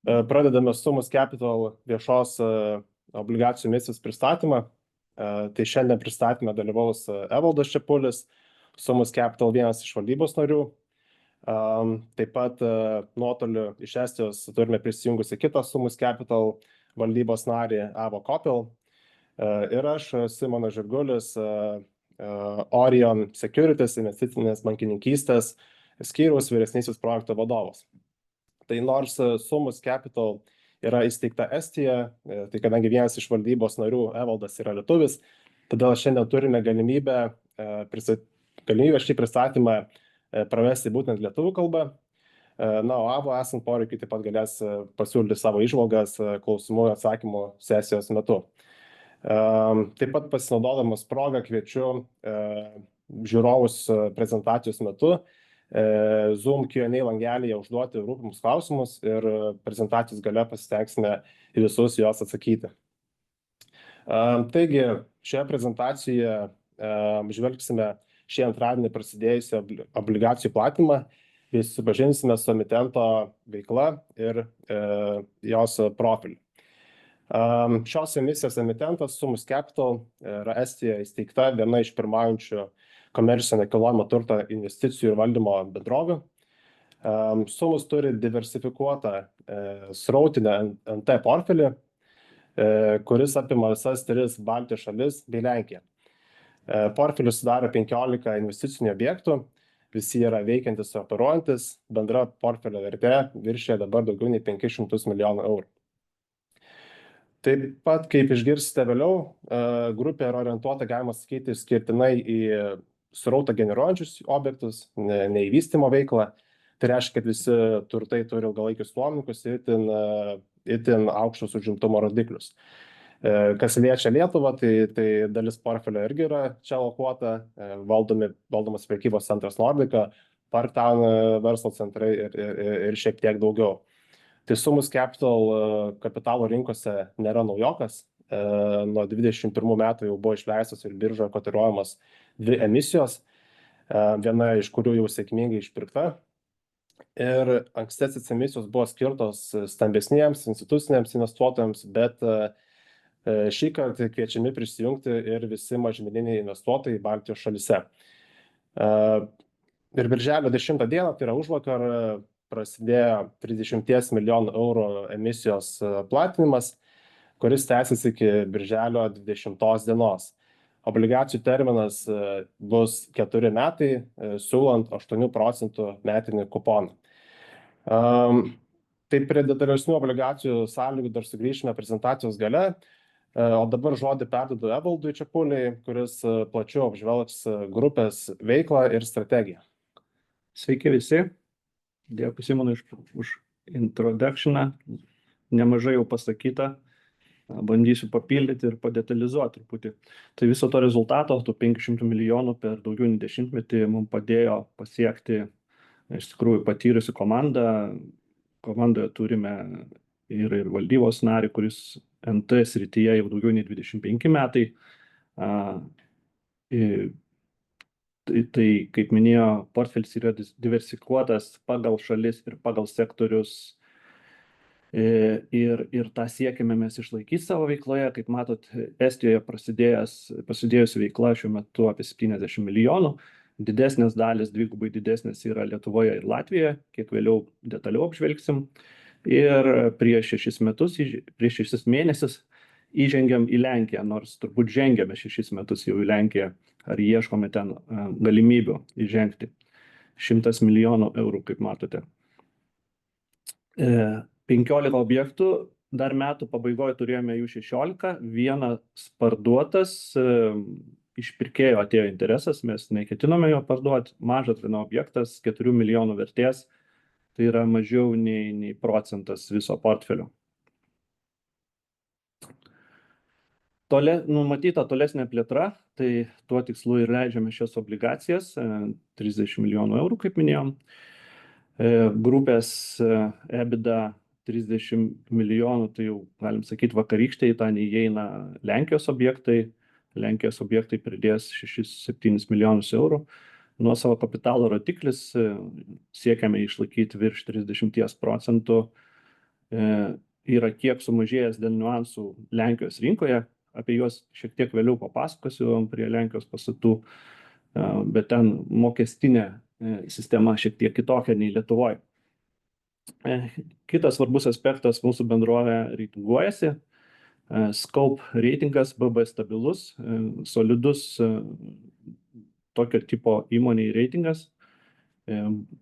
Pradedame Sumus Capital viešos obligacijų emisijos pristatymą. Tai šiandien pristatymę dalyvaus Evaldas Čepulis, Sumus Capital vienas iš valdybos narių. Taip pat nuotoliu iš Estijos turime prisijungusi kitą Sumus Capital valdybos narį Avo Kopil. Ir aš, Simonas Žirgulis, Orion Securities investicinės bankininkystės skyriaus vyresnysis projekto vadovas. Tai nors Sumus Capital yra įsteigta Estija, tai kadangi vienas iš valdybos narių Evaldas yra lietuvis, todėl šiandien turime galimybę šį pristatymą pravesti būtent lietuvių kalba. Na, o Avo esant poreikiui taip pat galės pasiūlyti savo įžvalgas klausimų ir atsakymų sesijos metu. Taip pat pasinaudodamas progą kviečiu žiūrovus prezentacijos metu Zoom Q&A langelyje užduoti rūpimus klausimus ir prezentacijos gale pasitengsime į visus juos atsakyti. Taigi, šioje prezentacijoje apžvelgsime šį antradienį prasidėjusią obligacijų platinimą, bei susipažinsime su emitento veikla ir jos profiliu. Šios emisijos emitentas Sumus Capital yra Estijoje įsteigta viena iš pirmaujančių komercinio nekilnojamo turto investicijų ir valdymo bendrovių. Sumus turi diversifikuotą srautinę NT portfelį, kuris apima visas 3 Baltijos šalis bei Lenkiją. Portfelis sudaro 15 investicinių objektų, visi yra veikiantis ir operuojantis, bendra portfelio vertė viršija dabar daugiau nei 500 milijonų eurų. Taip pat, kaip išgirsite vėliau, grupė yra orientuota, galima sakyti, skirtinai į srautą generuojančius objektus, ne į vystymo veiklą. Tai reiškia, kad visi turtai turi ilgalaikius nuomininkus ir itin aukštus užimtumo rodiklius. Kas liečia Lietuvą, tai dalis portfelio irgi yra čia alokuota, valdomas prekybos centras Nordika, Parktown verslo centrai ir šiek tiek daugiau. Tai Sumus Capital kapitalo rinkose nėra naujokas. Nuo 21 metų jau buvo išleistos ir biržoje kotiruojamos 2 emisijos, viena iš kurių jau sėkmingai išpirkta. Ir ankstesnės emisijos buvo skirtos stambesniems instituciniams investuotojams, bet šį kartą kviečiami prisijungti ir visi mažmeniniai investuotojai Baltijos šalyse. Ir birželio 10 dieną, tai yra užvakar, prasidėjo 30 milijonų eurų emisijos platinimas, kuris tęsis iki birželio 20 dienos. Obligacijų terminas bus 4 metai, siūlant 8% metinį kuponą. Tai prie detalesnių obligacijų sąlygų dar sugrįšime prezentacijos gale, o dabar žodį perduodu Evaldui Čepuliui, kuris plačiau apžvelgs grupės veiklą ir strategiją. Sveiki visi. Dėkui Simonui už introductioną. Nemažai jau pasakyta. Bandysiu papildyti ir padetalizuoti truputį. Tai viso to rezultato, tų 500 milijonų per daugiau nei 10 metį mums padėjo pasiekti iš tikrųjų patyrusi komandą. Komandoje turime ir valdybos narį, kuris NT srityje jau daugiau nei 25 metai. Tai, kaip minėjo, portfelis yra diversifikuotas pagal šalis ir pagal sektorius. Ir tą siekime mes išlaikyti savo veikloje. Kaip matot, Estijoje prasidėjusi veikla šiuo metu apie 70 milijonų. Didesnės dalis, dvigubai didesnės yra Lietuvoje ir Latvijoje, kiek vėliau detaliau apžvelgsim. Ir prieš 6 mėnesius įžengiam į Lenkiją, nors turbūt žengėme 6 metus jau į Lenkiją, ar ieškome ten galimybių įžengti. 100 milijonų eurų, kaip matote. 15 objektų, dar metų pabaigoje turėjome jų 16, vienas parduotas, iš pirkėjo atėjo interesas, mes neketinome jo parduoti, mažas vieno objektas, 4 milijonų vertės, tai yra mažiau nei procentas viso portfelio. Numatyta tolesnė plėtra, tai tuo tikslu ir leidžiame šias obligacijas, 30 milijonų eurų, kaip minėjom. Grupės EBITDA 30 milijonų, tai jau galim sakyti vakarykštėje, ten įeina Lenkijos objektai. Lenkijos objektai pridės 6-7 milijonus eurų. Nuosavo kapitalo rodiklis siekiame išlaikyti virš 30%. Yra kiek sumažėjęs dėl niuansų Lenkijos rinkoje, apie juos šiek tiek vėliau papasakosiu prie Lenkijos pastatų, bet ten mokestinė sistema šiek tiek kitokia nei Lietuvoje. Kitas svarbus aspektas, mūsų bendrovė reitinguojasi. Scope reitingas BB stabilus, solidus tokio tipo įmoniai reitingas.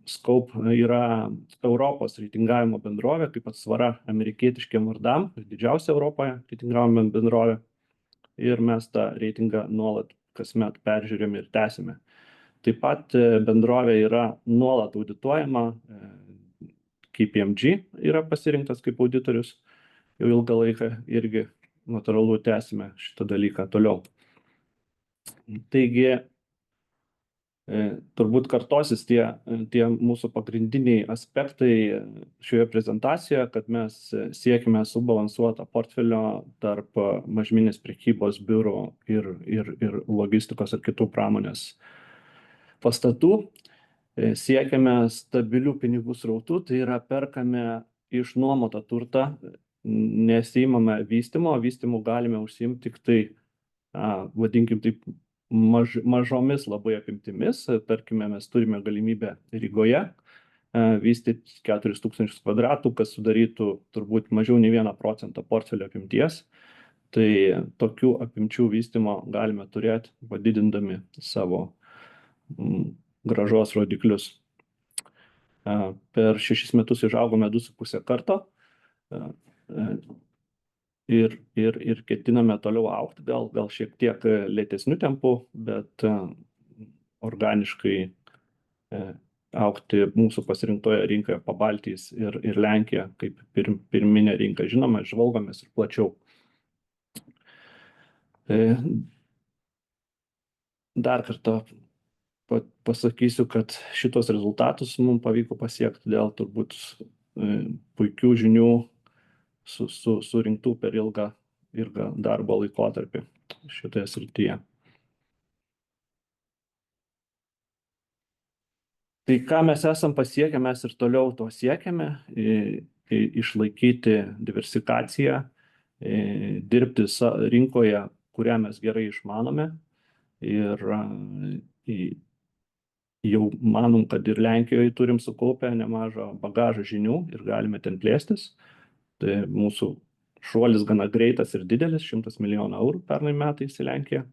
Scope yra Europos reitingavimo bendrovė, kaip atsvara amerikietiškiem vardam, didžiausia Europoje reitingavimo bendrovė. Ir mes tą reitingą nuolat kasmet peržiūrėme ir tęsime. Taip pat bendrovė yra nuolat audituojama, KPMG yra pasirinktas kaip auditorius, jau ilgą laiką irgi natūralu tęsime šitą dalyką toliau. Taigi, turbūt kartosis tie mūsų pagrindiniai aspektai šioje prezentacijoje, kad mes siekime subalansuotą portfelio tarp mažmeninės prekybos biurų ir logistikos ir kitų pramonės pastatų. Siekiame stabilių pinigų srautų, tai yra perkame iš nuomotą turtą, nesiimame vystymo, vystymu galime užsiimti tik tai, vadinkim taip, mažomis labai apimtimis. Tarkime, mes turime galimybę Rygoje vystyti 4000 kvadratų, kas sudarytų turbūt mažiau nei 1% portfelio apimties. Tai tokių apimčių vystymo galime turėti, padidindami savo gražos rodiklius. Per 6 metus išaugome 2,5 karto ir ketiname toliau augti, gal šiek tiek lėtesniu tempu, bet organiškai augti mūsų pasirinktoje rinkoje Pabaltijs ir Lenkija kaip pirminė rinka. Žinoma, žvalgomės ir plačiau. Dar kartą pasakysiu, kad šitos rezultatus mums pavyko pasiekti dėl turbūt puikių žinių surinktų per ilgą darbo laikotarpį šitoje srityje. Tai ką mes esam pasiekę, mes ir toliau to siekiame, išlaikyti diversifikaciją, dirbti rinkoje, kurią mes gerai išmanome ir jau manom, kad ir Lenkijoje turim sukaupę nemažą bagažą žinių ir galime ten plėstis. Tai mūsų šuolis gana greitas ir didelis, 100 milijonų eurų pernai metais į Lenkiją.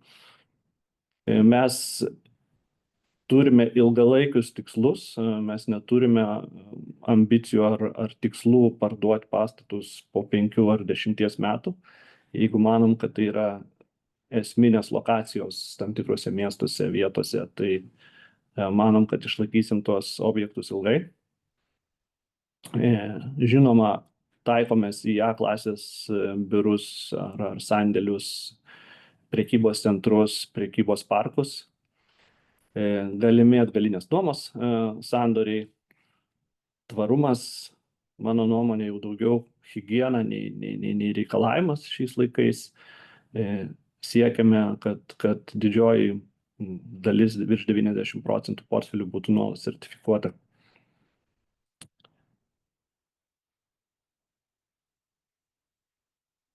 Mes turime ilgalaikius tikslus, mes neturime ambicijų ar tikslų parduoti pastatus po 5 ar 10 metų. Jeigu manom, kad tai yra esminės lokacijos tam tikrose miestuose, vietose, tai manom, kad išlaikysim tuos objektus ilgai. Žinoma, taikomės į A klasės biurus ar sandėlius, prekybos centrus, prekybos parkus, galimi atgalinės nuomos sandoriai, tvarumas, mano nuomonė, jau daugiau higiena nei reikalavimas šiais laikais. Siekiame, kad didžioji dalis virš 90% portfelių būtų nuolat sertifikuota.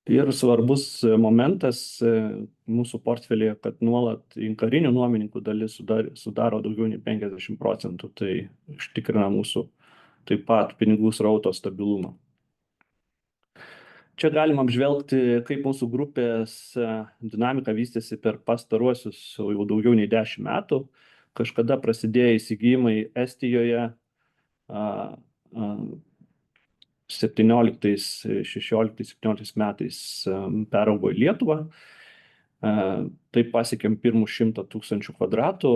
Ir svarbus momentas mūsų portfelyje, kad nuolat inkarinių nuomininkų dalis sudaro daugiau nei 50%, tai užtikrina mūsų taip pat pinigų srauto stabilumą. Čia galima apžvelgti, kaip mūsų grupės dinamika vystėsi per pastaruosius jau daugiau nei 10 metų. Kažkada prasidėjo įsigijimai Estijoje 16-17 metais peraugo į Lietuvą. Taip pasiekėm pirmus 100 000 kvadratų.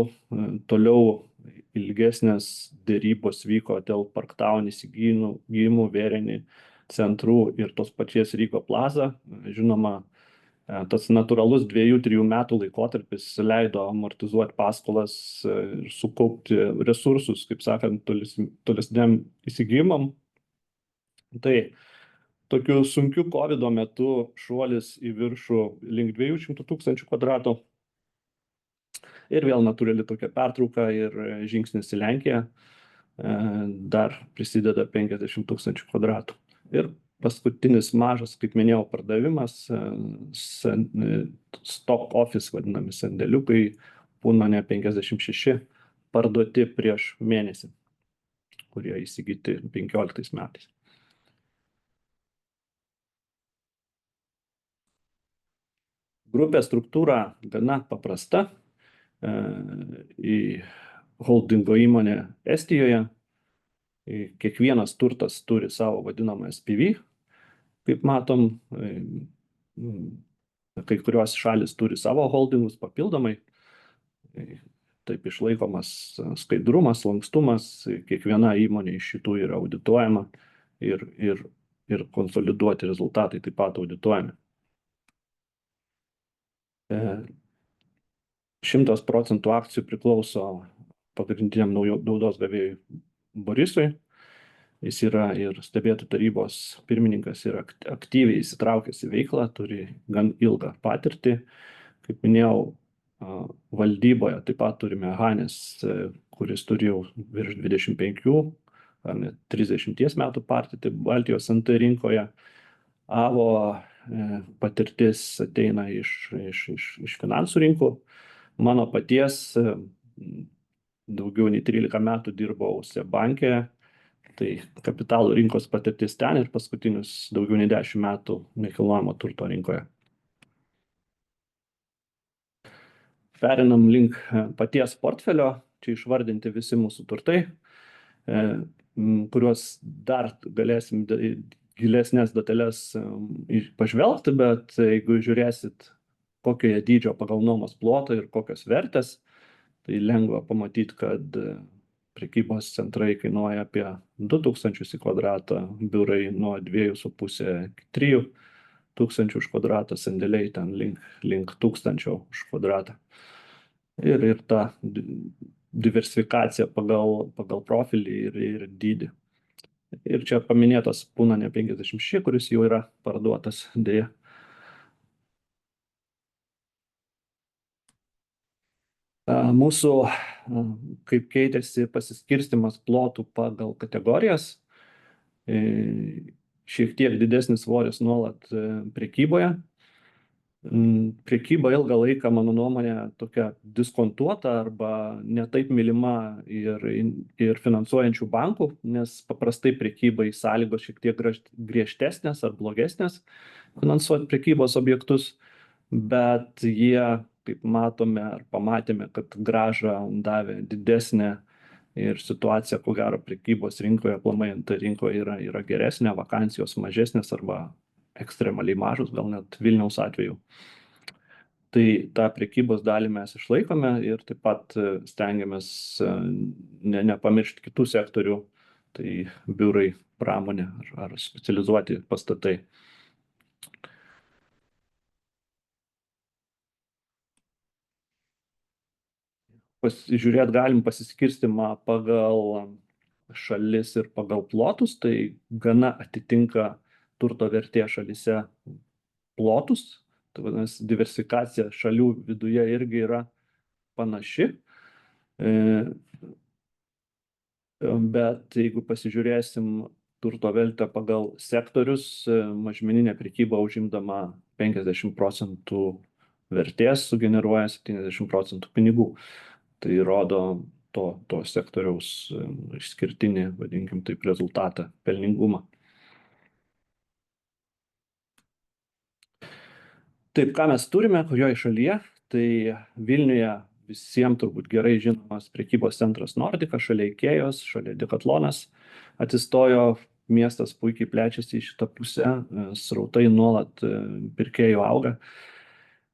Toliau ilgesnės dėrybos vyko dėl Parktown įsigijimų, Vėrenį centrų ir tos pačios Rygo Plaza. Žinoma, tas natūralus 2-3 metų laikotarpis leido amortizuoti paskolas ir sukaupti resursus, kaip sakant, tolesniam įsigijimam. Tai tokiu sunkiu COVID metu šuolis į viršų link 200 000 kvadratų. Ir vėl natūrali tokia pertrauka ir žingsnis į Lenkiją dar prisideda 50 000 kvadratų. Ir paskutinis mažas, kaip minėjau, pardavimas, stock office vadinami sandėliukai, Punone 56 parduoti prieš mėnesį, kurie įsigyti 15 metais. Grupės struktūra gana paprasta. Į holdingo įmonę Estijoje kiekvienas turtas turi savo vadinamą SPV. Kaip matom, kai kurios šalis turi savo holdingus papildomai. Taip išlaikomas skaidrumas, lankstumas, kiekviena įmonė iš šitų yra audituojama ir konsoliduoti rezultatai taip pat audituojami. 100% akcijų priklauso pagrindiniam naudos gavėjui Borisui. Jis yra ir stebėtojų tarybos pirmininkas ir aktyviai įsitraukęs į veiklą, turi gan ilgą patirtį. Kaip minėjau, valdyboje taip pat turime Hanes, kuris turi jau virš 25 ar net 30 metų patirtį Baltijos NT rinkoje. Avo patirtis ateina iš finansų rinkų. Mano paties daugiau nei 13 metų dirbau SEB banke, tai kapitalų rinkos patirtis ten ir paskutinius daugiau nei 10 metų nekilnojamo turto rinkoje. Perinam link paties portfelio, čia išvardinti visi mūsų turtai, kuriuos dar galėsim gilesnės detalės pažvelgti, bet jeigu žiūrėsit kokio dydžio pagal nuomos plotą ir kokios vertės, tai lengva pamatyti, kad prekybos centrai kainuoja apie 2000 į kvadratą, biurai nuo 2,5 iki 3000 už kvadratą, sandėliai ten link 1000 už kvadratą. Ir ta diversifikacija pagal profilį ir dydį. Ir čia paminėtas Punone 56, kuris jau yra parduotas dėja. Mūsų, kaip keitėsi pasiskirstimas plotų pagal kategorijas, šiek tiek didesnis svoris nuolat prekyboje. Prekyba ilgą laiką, mano nuomonė, tokia diskontuota arba netaip mylima ir finansuojančių bankų, nes paprastai prekybai sąlygos šiek tiek griežtesnės ar blogesnės finansuoti prekybos objektus, bet jie, kaip matome ar pamatėme, kad grąžą davė didesnė ir situacija, ko gero, prekybos rinkoje, aplamai NT rinkoje yra geresnė, vakancijos mažesnės arba ekstremaliai mažos, gal net Vilniaus atveju. Tai tą prekybos dalį mes išlaikome ir taip pat stengiamės nepamiršti kitų sektorių, tai biurai, pramonė ar specializuoti pastatai. Žiūrėt galim pasiskirstimą pagal šalis ir pagal plotus, tai gana atitinka turto vertė šalyse plotus, tai vadinasi, diversifikacija šalių viduje irgi yra panaši. Bet jeigu pasižiūrėsim turto vertę pagal sektorius, mažmeninė prekyba užimdama 50% vertės sugeneruoja 70% pinigų. Tai rodo to sektoriaus išskirtinį, vadinkim taip, rezultatą, pelningumą. Taip, ką mes turime, kurioje šalyje, tai Vilniuje visiems turbūt gerai žinomas prekybos centras Nordika, šalia Ikėjos, šalia Decatlonas atsistojo, miestas puikiai plečiasi į šitą pusę, srautai nuolat pirkėjų auga.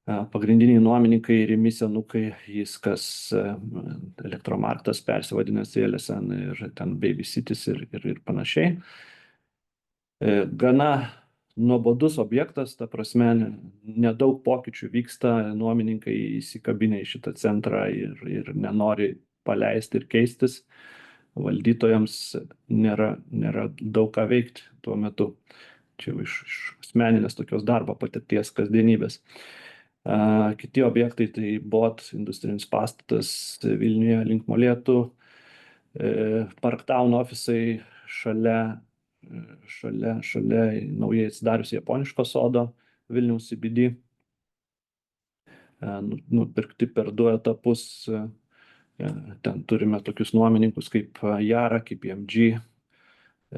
Pagrindiniai nuomininkai Rimi senukai, Jiskas, Elektromarktas persivadinęs į LSN ir ten Babycities ir panašiai. Gana nuobodus objektas, ta prasme, nedaug pokyčių vyksta, nuomininkai įsikabinę į šitą centrą ir nenori paleisti ir keistis. Valdytojams nėra daug ką veikti tuo metu. Čia iš asmeninės tokios darbo patirties kasdienybės. Kiti objektai tai BOT industrinis pastatas Vilniuje link Molėtų, Parktown ofisai šalia naujai atsidariusio japoniško sodo Vilniaus CBD, nupirkti per 2 etapus. Ten turime tokius nuomininkus kaip Jara, kaip MG,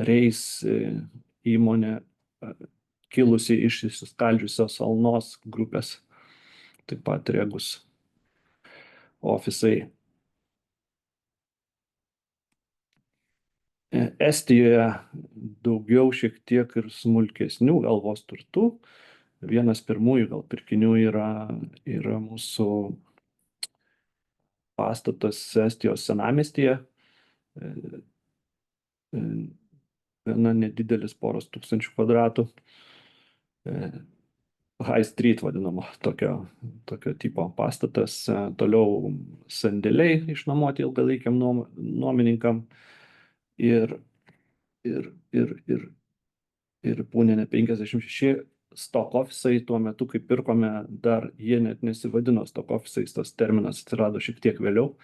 Reis įmonė, kilusi iš įsiskaldžiusios Alnos grupės, taip pat Regus ofisai. Estijoje daugiau šiek tiek ir smulkesnių galvos turtų. Vienas pirmųjų gal pirkinių yra mūsų pastatas Estijos senamiestyje. Gana nedidelis, poros tūkstančių kvadratų. High Street vadinamo tokio tipo pastatas. Toliau sandėliai išnuomoti ilgalaikiam nuomininkam. Ir Pūnene 56 stock ofisai, tuo metu, kai pirkome, dar jie net nesivadino stock ofisais, tas terminas atsirado šiek tiek vėliau,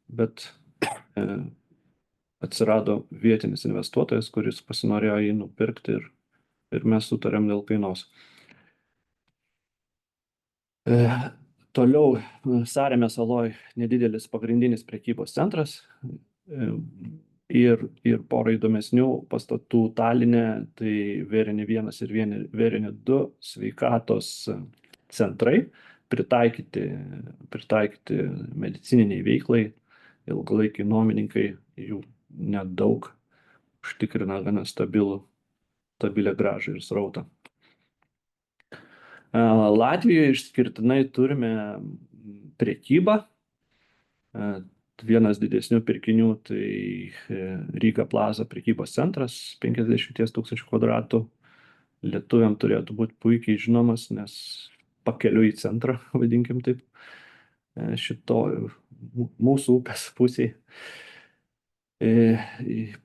bet atsirado vietinis investuotojas, kuris pasinorėjo jį nupirkti ir mes sutarėm dėl kainos. Toliau Sarėmės saloj nedidelis pagrindinis prekybos centras ir porą įdomesnių pastatų Taline, tai Vėrinė 1 ir Vėrinė 2 sveikatos centrai, pritaikyti medicininiai veiklai, ilgalaikiai nuomininkai, jų nedaug, užtikrina gana stabilę grąžą ir srautą. Latvijoje išskirtinai turime prekybą. Vienas didesnių pirkinių tai Riga Plaza prekybos centras, 50 000 kvadratų. Lietuviam turėtų būti puikiai žinomas, nes pakeliu į centrą, vadinkim taip, šito mūsų upės pusėje.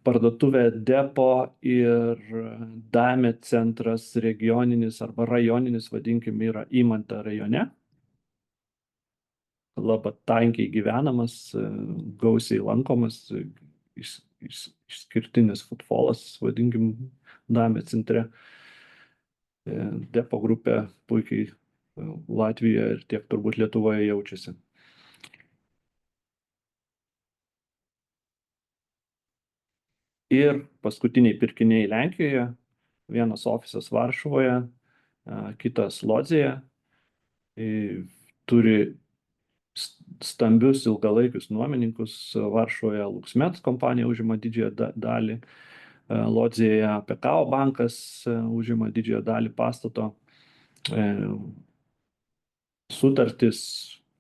Parduotuvė Depo ir Dame centras regioninis arba rajoninis, vadinkim, yra Imanta rajone. Labai tankiai gyvenamas, gausiai lankomas, išskirtinis futbolas, vadinkim, Dame centre. Depo grupė puikiai Latvijoje ir tiek turbūt Lietuvoje jaučiasi. Ir paskutiniai pirkiniai Lenkijoje, vienas ofisas Varšuvoje, kitas Lodzėje, turi stambius ilgalaikius nuomininkus. Varšuvoje Luxmet kompanija užima didžiąją dalį, Lodzėje Pekao bankas užima didžiąją dalį pastato. Sutartis,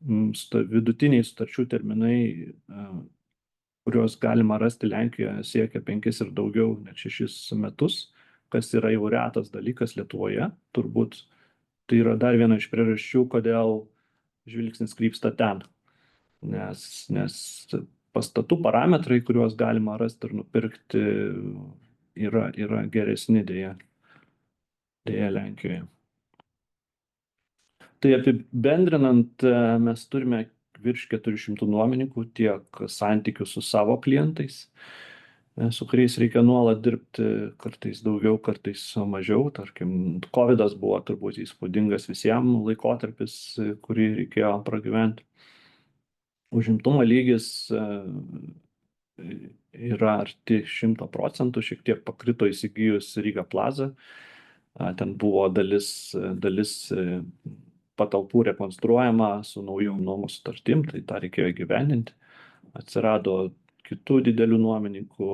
vidutiniai sutarčių terminai, kuriuos galima rasti Lenkijoje, siekia 5 ir daugiau, net 6 metus, kas yra jau retas dalykas Lietuvoje. Turbūt tai yra dar viena iš priežasčių, kodėl žvilgsnis krypsta ten. Nes pastatų parametrai, kuriuos galima rasti ir nupirkti, yra geresni dėja Lenkijoje. Tai apibendrinant, mes turime virš 400 nuomininkų, tiek santykių su savo klientais, su kuriais reikia nuolat dirbti, kartais daugiau, kartais mažiau. Tarkim, COVIDas buvo turbūt įspūdingas visiems laikotarpis, kurį reikėjo pragyventi. Užimtumo lygis yra arti 100%, šiek tiek pakrito įsigijus Riga Plaza. Ten buvo dalis patalpų rekonstruojama su naujom nuomos sutartim, tai tą reikėjo įgyvendinti. Atsirado kitų didelių nuomininkų,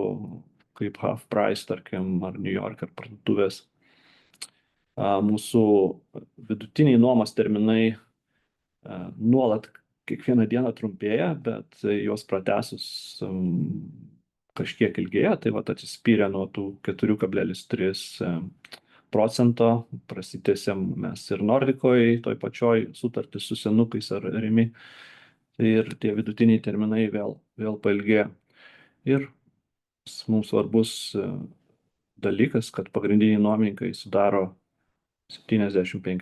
kaip Half Price, tarkim, ar New York, ar parduotuvės. Mūsų vidutiniai nuomos terminai nuolat kiekvieną dieną trumpėja, bet juos pratęsus kažkiek ilgėja, tai atsispyrė nuo tų 4,3%, prasitęsėm mes ir Nordikoje, toj pačioj sutartis su senukais ar Rimi, ir tie vidutiniai terminai vėl pailgėjo. Ir mums svarbus dalykas, kad pagrindiniai nuomininkai sudaro 75%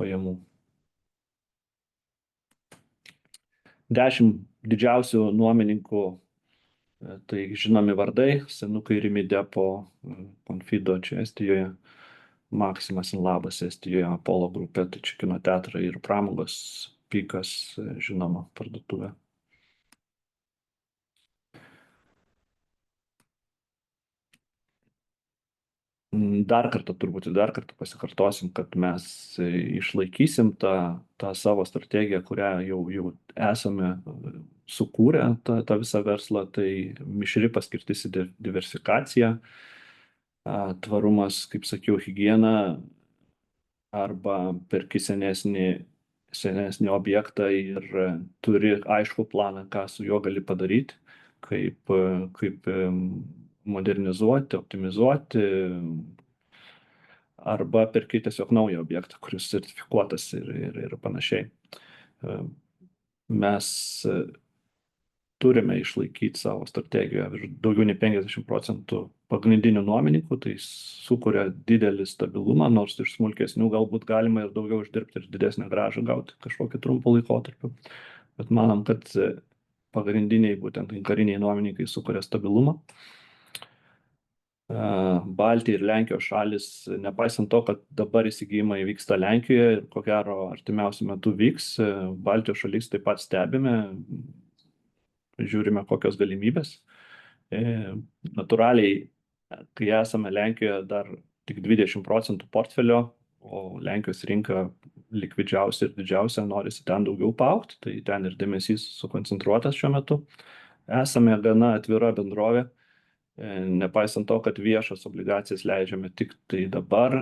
pajamų. 10 didžiausių nuomininkų, tai žinomi vardai: Senukai, Rimi Depo, Confido čia Estijoje, Maximas Labas Estijoje, Apollo grupė, tai čia kino teatrai ir pramogos, Pikas, žinoma, parduotuvė. Dar kartą pasikartosim, kad mes išlaikysim tą savo strategiją, kurią jau esame sukūrę, tą visą verslą, tai mišri paskirtis ir diversifikacija, tvarumas, kaip sakiau, higiena, arba perki senesnį objektą ir turi aišku planą, ką su juo gali padaryti, kaip modernizuoti, optimizuoti, arba perki tiesiog naują objektą, kuris sertifikuotas ir panašiai. Mes turime išlaikyti savo strategijoje daugiau nei 50% pagrindinių nuomininkų, tai sukuria didelį stabilumą, nors iš smulkesnių galbūt galima ir daugiau uždirbti ir didesnę grąžą gauti kažkokį trumpą laikotarpį. Bet manom, kad pagrindiniai, būtent kariniai nuomininkai sukuria stabilumą. Baltija ir Lenkijos šalis, nepaisant to, kad dabar įsigijimai vyksta Lenkijoje ir ko gero artimiausiu metu vyks, Baltijos šalis taip pat stebime, žiūrime kokios galimybės. Natūraliai, kai esame Lenkijoje, dar tik 20% portfelio, o Lenkijos rinka likvidžiausia ir didžiausia, norisi ten daugiau paaugti, tai ten ir dėmesys sukoncentruotas šiuo metu. Esame gana atvira bendrovė, nepaisant to, kad viešas obligacijas leidžiame tik tai dabar,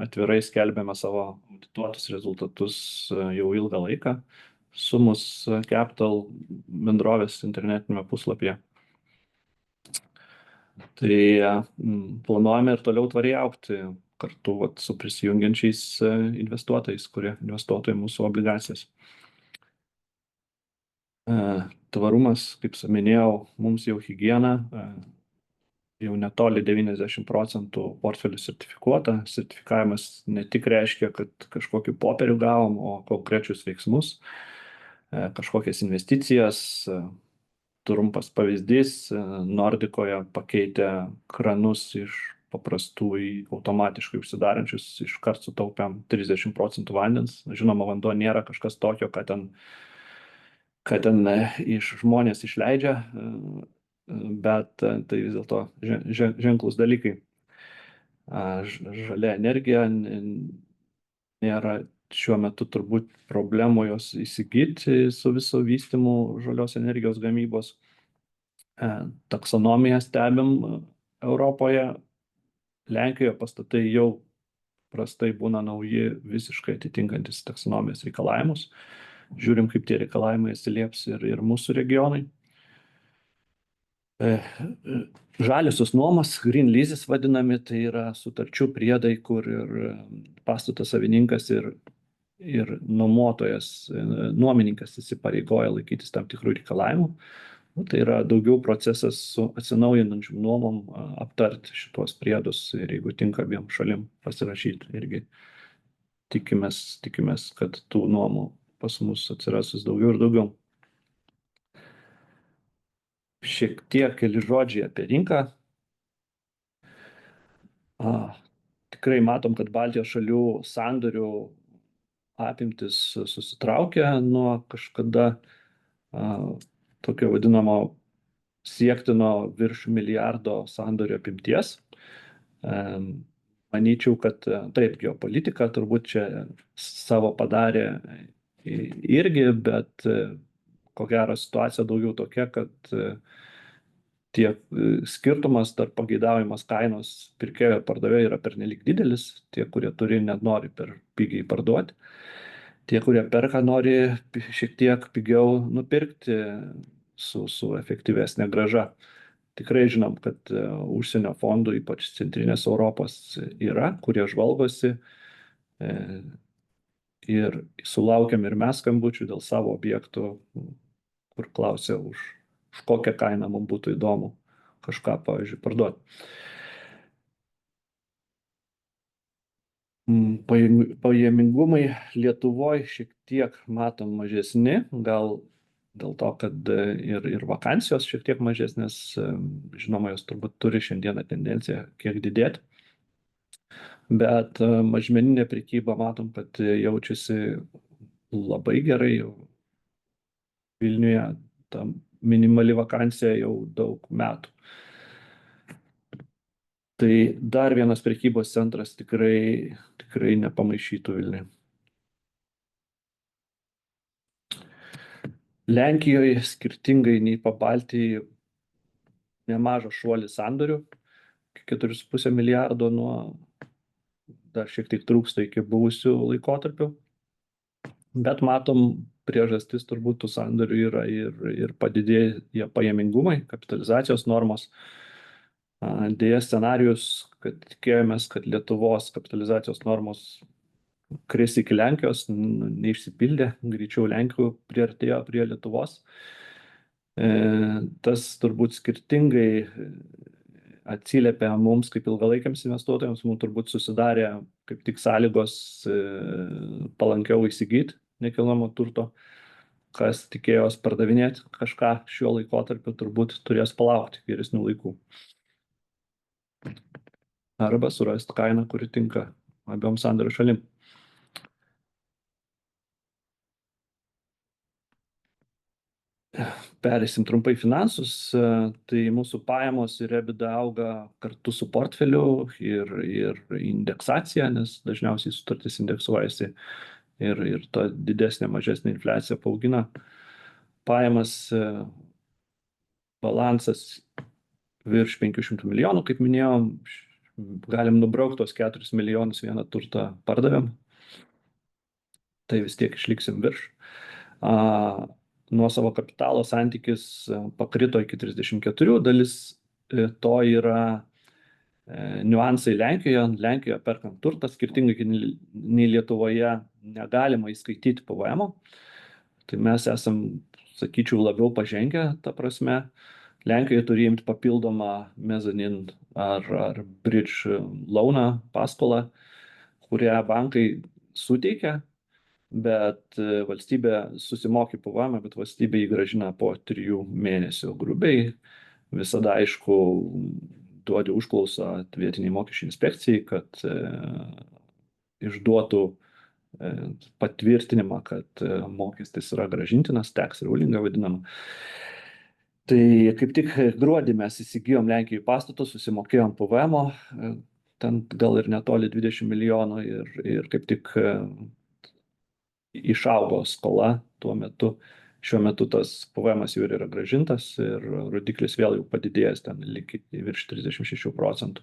atvirai skelbiame savo audituotus rezultatus jau ilgą laiką, Sumus Capital bendrovės internetinėme puslapyje. Tai planuojame ir toliau tvariai augti kartu su prisijungiančiais investuotojais, kurie investuotų į mūsų obligacijas. Tvarumas, kaip minėjau, mums jau higiena, jau netoli 90% portfelių sertifikuota. Sertifikavimas ne tik reiškia, kad kažkokį popierių gavom, o konkrečius veiksmus, kažkokias investicijas. Trumpas pavyzdys, Nordikoje pakeitė kranus iš paprastų į automatiškai užsidarančius, iškart sutaupėm 30% vandens. Žinoma, vanduo nėra kažkas tokio, kad ten iš žmonės išleidžia, bet tai vis dėlto ženklus dalykai. Žalia energija, nėra šiuo metu turbūt problemų jos įsigyti su viso vystymu žalios energijos gamybos. Taksonomiją stebim Europoje. Lenkijoje pastatai jau prastai būna nauji, visiškai atitinkantis taksonomijos reikalavimus. Žiūrim, kaip tie reikalavimai atsilieps ir mūsų regionai. Žaliosios nuomos, green leases vadinami, tai yra sutarčių priedai, kur ir pastato savininkas ir nuomotojas, nuomininkas įsipareigoja laikytis tam tikrų reikalavimų. Tai yra daugiau procesas su atsinaujinančiom nuomom aptarti šitos priedus ir jeigu tinka abiem šalim pasirašyti, irgi tikimės, kad tų nuomų pas mus atsiras vis daugiau ir daugiau. Šiek tiek keli žodžiai apie rinką. Tikrai matom, kad Baltijos šalių sandorių apimtis susitraukia nuo kažkada tokio vadinamo siektino virš milijardo sandorio apimties. Manyčiau, kad taip, geopolitika turbūt čia savo padarė irgi, bet ko gero situacija daugiau tokia, kad tiek skirtumas tarp pageidaujamos kainos pirkėjo ir pardavėjo yra pernelyg didelis. Tie, kurie turi, net nori per pigiai parduoti. Tie, kurie perka, nori šiek tiek pigiau nupirkti su efektyvesnė grąža. Tikrai žinom, kad užsienio fondų, ypač centrinės Europos, yra, kurie žvalgosi ir sulaukiam ir mes skambučių dėl savo objektų, kur klausia, už kokią kainą mums būtų įdomu kažką, pavyzdžiui, parduoti. Pajamingumai Lietuvoje šiek tiek matom mažesni, gal dėl to, kad ir vakansijos šiek tiek mažesnės, žinoma, jos turbūt turi šiandieną tendenciją kiek didėti, bet mažmeninė prekyba matom, kad jaučiasi labai gerai. Vilniuje ta minimali vakansija jau daug metų. Tai dar vienas prekybos centras tikrai nepamaišytų Vilniuje. Lenkijoje skirtingai nei Pabaltyje nemažas šuolis sandorių, 4,5 milijardo nuo dar šiek tiek trūksta iki buvusių laikotarpių. Bet matom, priežastis turbūt tų sandorių yra ir padidėję pajamingumai, kapitalizacijos normos. Dėja scenarijus, kad tikėjomės, kad Lietuvos kapitalizacijos normos kris iki Lenkijos, neišsipildė, greičiau Lenkijų priartėjo prie Lietuvos. Tas turbūt skirtingai atsiliepia mums kaip ilgalaikiams investuotojams, mums turbūt susidarė kaip tik sąlygos palankiau įsigyti nekilnojamo turto. Kas tikėjos pardavinėti kažką šiuo laikotarpiu, turbūt turės palaukti geresnių laikų. Arba surasti kainą, kuri tinka abiem sandorio šalim. Perėsim trumpai finansus, tai mūsų pajamos ir EBITDA auga kartu su portfeliu ir indeksacija, nes dažniausiai sutartis indeksuojasi ir ta didesnė, mažesnė infliacija paaugina pajamas, balansas virš 500 milijonų, kaip minėjom, galim nubraukti tos 4 milijonus vieną turtą pardavėm, tai vis tiek išliksim virš. Nuosavo kapitalo santykis pakrito iki 34, dalis to yra niuansai Lenkijoje. Lenkijoje perkant turtą, skirtingai nei Lietuvoje, negalima įskaityti PVM-o. Tai mes esam, sakyčiau, labiau pažengę, ta prasme. Lenkijoje turi imti papildomą mezanin ar bridge loaną, paskolą, kurią bankai suteikia, bet valstybė susimokė PVM, bet valstybė jį grąžina po 3 mėnesių grubiai. Visada, aišku, duodi užklausą vietiniai mokesčių inspekcijai, kad išduotų patvirtinimą, kad mokestis yra grąžintinas, tax ruling vadinama. Tai kaip tik gruodį mes įsigijom Lenkijoje pastatų, susimokėjom PVM-o, ten gal ir netoli 20 milijonų ir kaip tik išaugo skola tuo metu. Šiuo metu tas PVM-as jau yra grąžintas ir rodiklis vėl jau padidėjęs ten virš 36%.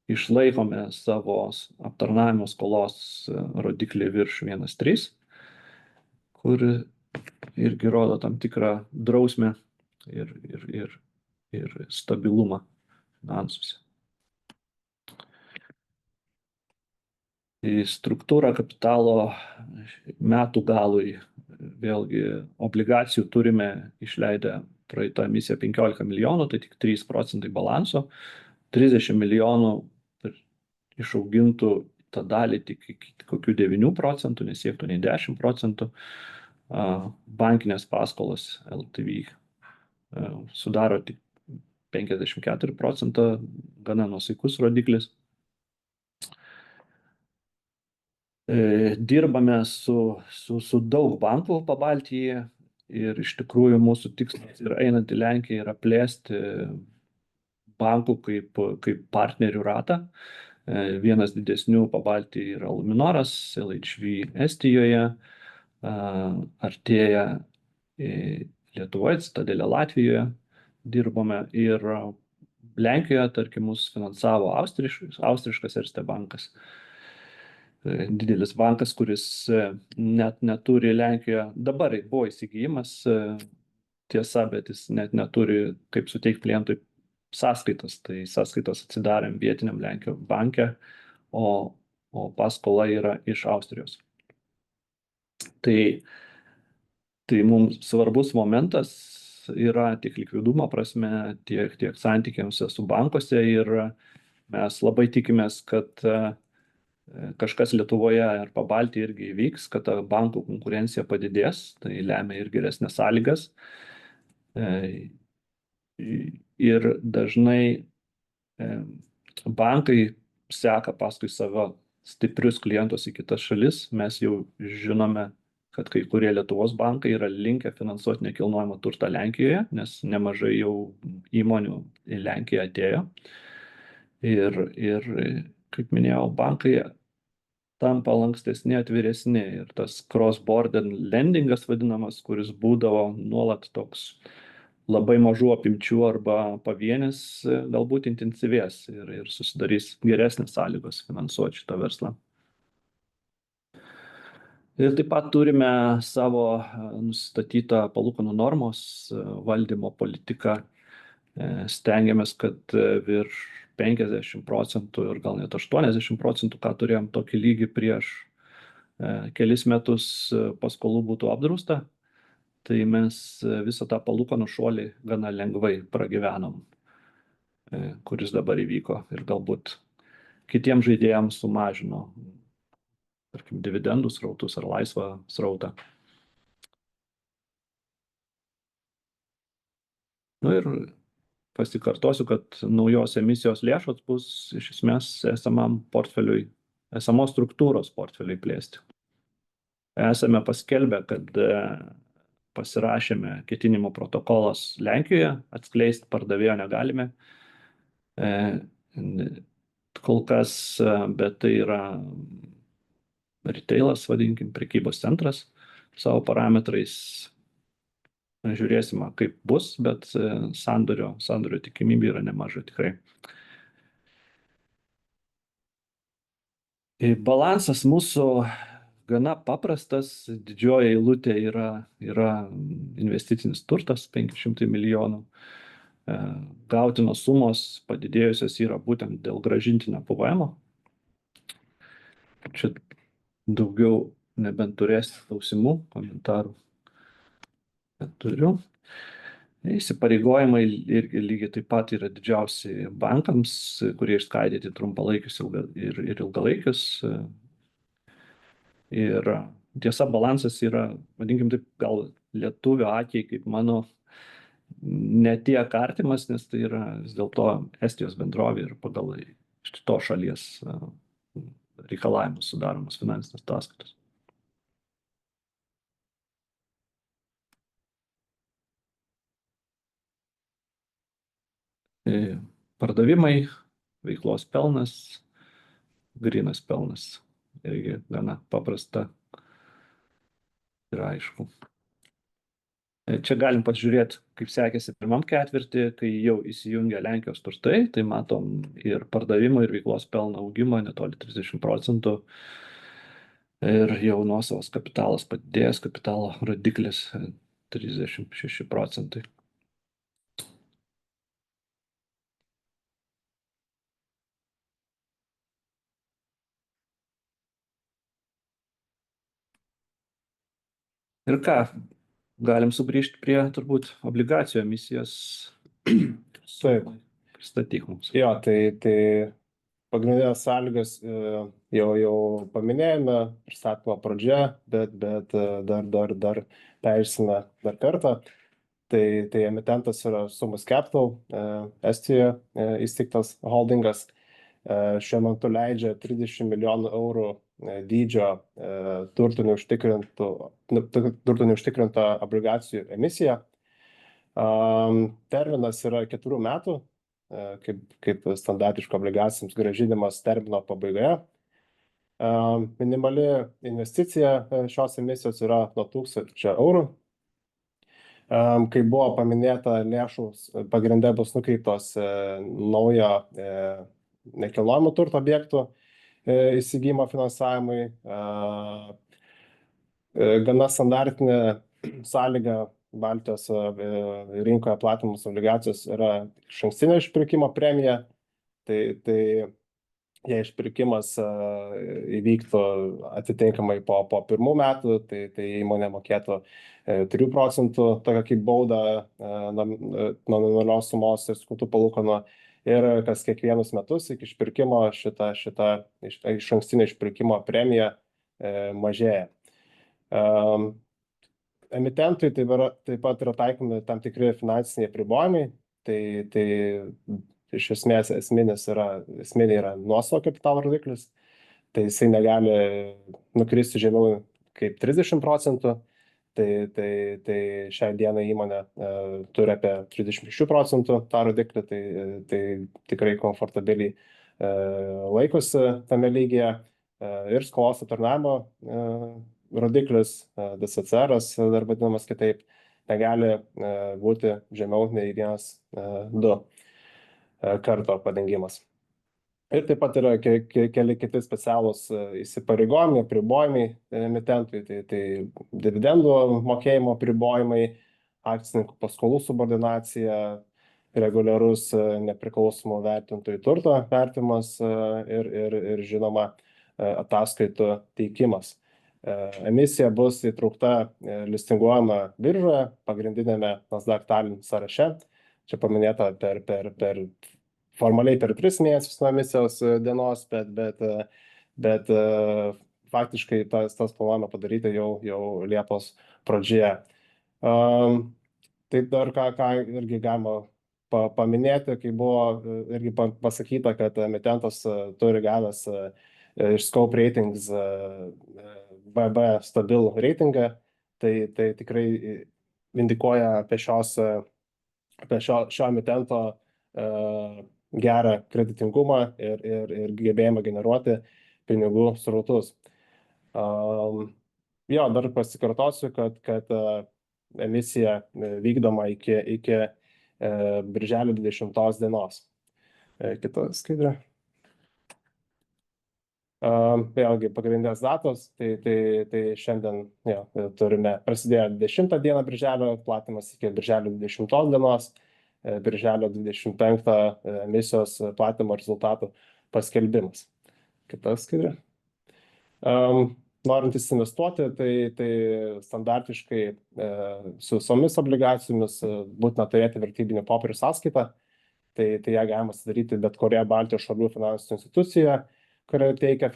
Išlaikome savo aptarnavimo skolos rodiklį virš 1,3, kur irgi rodo tam tikrą drausmę ir stabilumą finansuose. Struktūra kapitalo metų galui, vėlgi obligacijų turime išleidę praeitą emisiją 15 milijonų, tai tik 3% balanso, 30 milijonų išaugintų tą dalį tik iki kokių 9%, nesiektų nei 10%, bankinės paskolos LTV sudaro tik 54%, gana nuosaikus rodiklis. Dirbame su daug bankų Pabaltyje ir iš tikrųjų mūsų tikslas ir einant į Lenkiją yra plėsti bankų kaip partnerių ratą. Vienas didesnių Pabaltyje yra Luminoras, LHV Estijoje, artėja Lietuvoje, Citadelė Latvijoje dirbame ir Lenkijoje, tarkim, mus finansavo austriškas Erste bankas. Didelis bankas, kuris net neturi Lenkijoje, dabar buvo įsigijimas, tiesa, bet jis net neturi kaip suteikti klientui sąskaitas, tai sąskaitas atsidarėm vietiniam Lenkijos banke, o paskola yra iš Austrijos. Tai mums svarbus momentas yra tiek likvidumo prasme, tiek santykiams su bankuose ir Mes labai tikimės, kad kažkas Lietuvoje ir Pabaltyje irgi įvyks, kad ta bankų konkurencija padidės, tai lemia ir geresnės sąlygas. Ir dažnai bankai seka paskui savo stiprius klientus į kitas šalis. Mes jau žinome, kad kai kurie Lietuvos bankai yra linkę finansuoti nekilnojamą turtą Lenkijoje, nes nemažai jau įmonių į Lenkiją atėjo. Ir kaip minėjau, bankai tampa lankstesni, atviresni. Ir tas cross-border lendingas vadinamas, kuris būdavo nuolat toks labai mažų apimčių arba pavienis, galbūt intensyvės ir susidarys geresnės sąlygos finansuoti šitą verslą. Ir taip pat turime savo nustatytą palūkanų normos valdymo politiką. Stengiamės, kad virš 50% ir gal net 80%, ką turėjom tokį lygį prieš kelis metus, paskolų būtų apdrausta. Tai mes visą tą palūkanų šuolį gana lengvai pragyvenom, kuris dabar įvyko ir galbūt kitiems žaidėjams sumažino, tarkim, dividendų srautus ar laisvą srautą. Ir pasikartosiu, kad naujos emisijos lėšos bus iš esmės esamam portfeliui, esamos struktūros portfeliui plėsti. Esame paskelbę, kad pasirašėme ketinimo protokolas Lenkijoje, atskleisti pardavėjo negalime. Kol kas, bet tai yra retailas, vadinkim, prekybos centras savo parametrais. Žiūrėsime, kaip bus, bet sandorio tikimybė yra nemaža tikrai. Balansas mūsų gana paprastas, didžioji eilutė yra investicinis turtas, 500 milijonų. Gautinos sumos padidėjusios yra būtent dėl grąžintinio PVM. Čia daugiau nebent turėsite klausimų, komentarų. Turiu. Įsipareigojimai irgi lygiai taip pat yra didžiausi bankams, kurie išskaidyti trumpalaikius ir ilgalaikius. Ir tiesa, balansas yra, vadinkim taip, gal lietuvio akiai, kaip mano, ne tiek artimas, nes tai yra vis dėlto Estijos bendrovė ir pagal šito šalies reikalavimus sudaromos finansinės ataskaitos. Pardavimai, veiklos pelnas, grynas pelnas. Irgi gana paprasta ir aišku. Čia galim pasižiūrėti, kaip sekėsi pirmam ketvirtį, kai jau įsijungia Lenkijos turtai, tai matom ir pardavimo, ir veiklos pelno augimą netoli 30%. Ir jau nuosavas kapitalas padidėjęs, kapitalo rodiklis 36%. Ir ką, galim sugrįžti prie turbūt obligacijų emisijos. Pristatyk mums. Jo, tai pagrindinės sąlygas jau paminėjome pristatymo pradžia, bet dar persime dar kartą. Tai emitentas yra Sumus Capital, Estijoje įsteigtas holdingas. Šiuo metu leidžia 30 milijonų eurų dydžio turtų neužtikrintą obligacijų emisiją. Terminas yra 4 metų, kaip standartiško obligacijoms grąžinimas termino pabaigoje. Minimali investicija šios emisijos yra nuo 1000 eurų. Kai buvo paminėta, lėšos pagrinde bus nukreiptos naujo nekilnojamo turto objektų įsigijimo finansavimui. Gana standartinė sąlyga Baltijos rinkoje platinamos obligacijos yra išankstinio išpirkimo premija. Tai jei išpirkimas įvyktų atitinkamai po 1 metų, tai įmonė mokėtų 3% tokią kaip baudą nominalios sumos ir sukurtų palūkanų. ir kas kiekvienus metus iki išpirkimo šita išankstinio išpirkimo premija mažėja. Emitentui taip pat yra taikomi tam tikri finansiniai apribojimai, tai iš esmės esminė yra nuosavo kapitalo rodiklis, tai jisai negali nukristi žemiau kaip 30%, tai šią dieną įmonė turi apie 36% tą rodiklį, tai tikrai komfortabiliai laikosi tame lygyje ir skolos aptarnavimo rodiklis, DSCR, dar vadinamas kitaip, negali būti žemiau nei 1,2 karto padengimas. Ir taip pat yra keli kiti specialūs įsipareigojimai, apribojimai emitentui, tai dividendų mokėjimo apribojimai, akcininkų paskolų subordinacija, reguliarus nepriklausomų vertintojų turto vertimas ir žinoma ataskaitų teikimas. Emisija bus įtraukta listinguojama biržoje, pagrindinėme Nasdaq Tallinn sąraše. Čia paminėta formaliai per 3 mėnesius nuo emisijos dienos, bet faktiškai tas planuojama padaryti jau Liepos pradžioje. Tai dar ką irgi galima paminėti, kai buvo irgi pasakyta, kad emitentas turi gavęs iš Scope Ratings BB stabilų reitingą, tai tikrai indikuoja apie šio emitento gerą kreditingumą ir gebėjimą generuoti pinigų srautus. Dar pasikartosiu, kad emisija vykdoma iki birželio 20 dienos. Kita skaidrė. Vėlgi pagrindinės datos, tai šiandien turime prasidėjo 20 dieną birželio, platimas iki birželio 20 dienos, birželio 25 emisijos platimo rezultatų paskelbimas. Kita skaidrė. Norintys investuoti, tai standartiškai su visomis obligacijomis būtina turėti vertybinių popierių sąskaitą, tai ją galima sudaryti bet kurioje Baltijos šalių finansų institucijoje, kurie teikia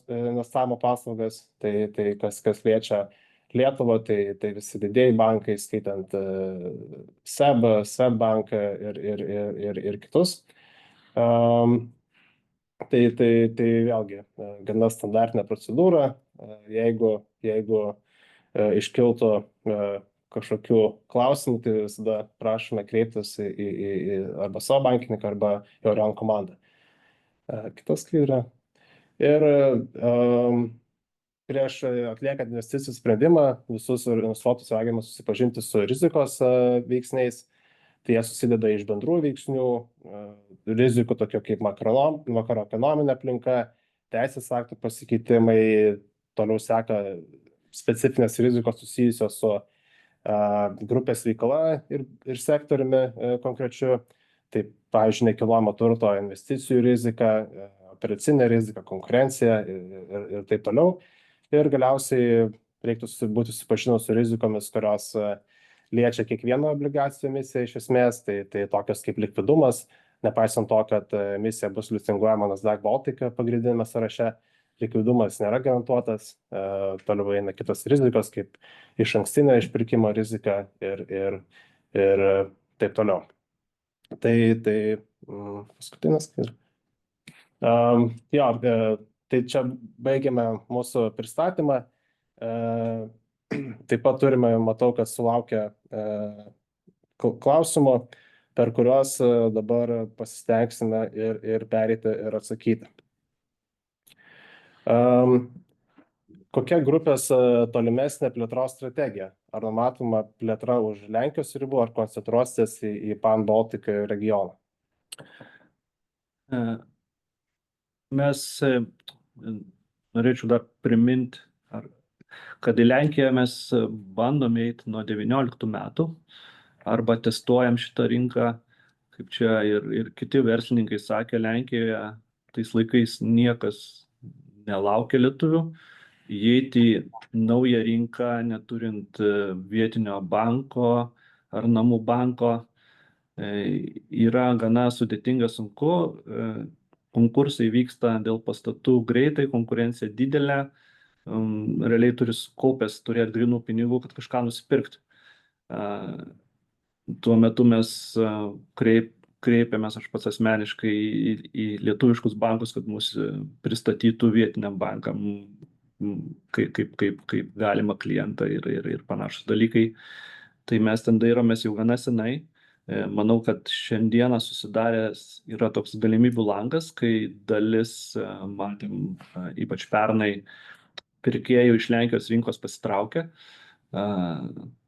investavimo paslaugas, tai kas liečia Lietuvą, tai visi didieji bankai, skaitant SEB, Swedbank ir kitus. Tai vėlgi gana standartinė procedūra, jeigu iškiltų kažkokių klausimų, tai visada prašome kreiptis į arba savo bankininką, arba jo rankų komandą. Kitas skaidrė. Ir prieš atliekant investicijų sprendimą visus investuotojus raginama susipažinti su rizikos veiksniais. Tai jie susideda iš bendrų veiksnių, rizikų tokio kaip makroekonominė aplinka, teisės aktų pasikeitimai, toliau seka specifinės rizikos susijusios su grupės veikla ir sektoriumi konkrečiu. Tai, pavyzdžiui, nekilnojamo turto investicijų rizika, operacinė rizika, konkurencija ir taip toliau. Ir galiausiai reiktų būti susipažinus su rizikomis, kurios liečia kiekvieną obligacijų emisiją iš esmės, tai tokios kaip likvidumas, nepaisant to, kad emisija bus listinguojama Nasdaq Baltic pagrindinėme sąraše, likvidumas nėra garantuotas, toliau eina kitos rizikos, kaip išankstinio išpirkimo rizika ir taip toliau. Tai paskutinis. Tai čia baigiame mūsų pristatymą. Taip pat turime, matau, kad sulaukia klausimų, per kuriuos dabar pasistengsime ir pereiti ir atsakyti. Kokia grupės tolimesnė plėtros strategija? Ar numatoma plėtra už Lenkijos ribų, ar koncentruositės į Pan Baltic regioną? Norėčiau dar priminti, kad į Lenkiją mes bandome eiti nuo 19 metų, arba testuojam šitą rinką, kaip čia ir kiti verslininkai sakė, Lenkijoje tais laikais niekas nelaukia lietuvių, įeiti į naują rinką, neturint vietinio banko ar namų banko, yra gana sudėtinga, sunku. Konkursai vyksta dėl pastatų greitai, konkurencija didelė. Realiai turi sukaupęs turėti grinų pinigų, kad kažką nusipirkti. Tuo metu mes kreipėmės, aš pats asmeniškai, į lietuviškus bankus, kad mus pristatytų vietiniam bankam kaip galima klientą ir panašus dalykai. Tai mes ten dairomės jau gana senai. Manau, kad šiandieną susidaręs yra toks galimybių langas, kai dalis, matėm, ypač pernai, pirkėjų iš Lenkijos rinkos pasitraukė.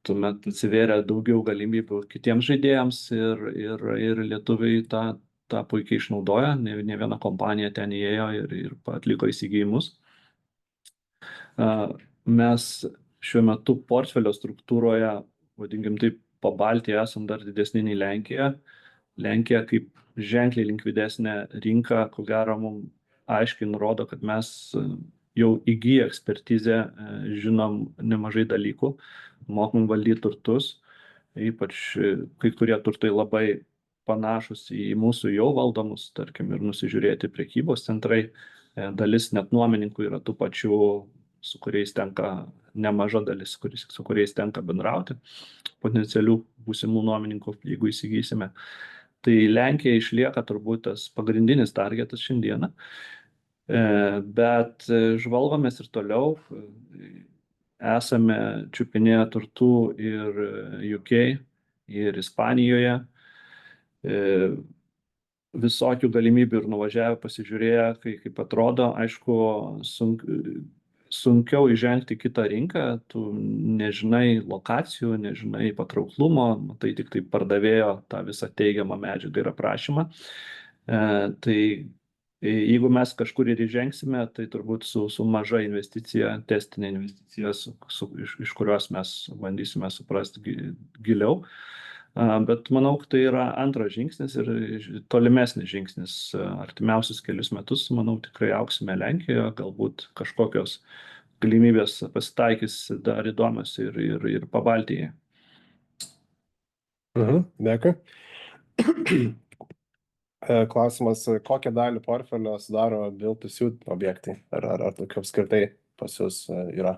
Tuomet atsivėrė daugiau galimybių kitiems žaidėjams ir lietuviai tą puikiai išnaudoja. Ne viena kompanija ten įėjo ir atliko įsigijimus. Mes šiuo metu portfelio struktūroje, vadinkim taip, Pabaltyje esam dar didesni nei Lenkija. Lenkija kaip ženkliai likvidesnė rinka, ko gero mums aiškiai nurodo, kad mes jau įgyję ekspertizę, žinom nemažai dalykų, mokam valdyti turtus, ypač kai kurie turtai labai panašus į mūsų jau valdomus, tarkim, ir nusižiūrėti prekybos centrai. Dalis net nuomininkų yra tų pačių, su kuriais tenka nemaža dalis, su kuriais tenka bendrauti, potencialių būsimų nuomininkų, jeigu įsigysime. Tai Lenkija išlieka turbūt tas pagrindinis targetas šiandieną, bet žvalgomės ir toliau. Esame čiupinėję turtų ir UK, ir Ispanijoje. Visokių galimybių ir nuvažiavę, pasižiūrėję, kaip atrodo. Aišku, sunkiau įžengti kitą rinką, tu nežinai lokacijų, nežinai patrauklumo, matai tik tai pardavėjo tą visą teigiamą medžiagą ir aprašymą. Tai jeigu mes kažkur ir įžengsime, tai turbūt su maža investicija, testinė investicija, iš kurios mes bandysime suprasti giliau. Bet manau, kad tai yra antras žingsnis ir tolimesnis žingsnis. Artimiausius kelius metus, manau, tikrai auksime Lenkijoje, galbūt kažkokios galimybės pasitaikys dar įdomios ir Pabaltyje. Dėkui. Klausimas, kokią dalį portfelio sudaro build-to-suit objektai? Ar tokių apskritai pas jūs yra?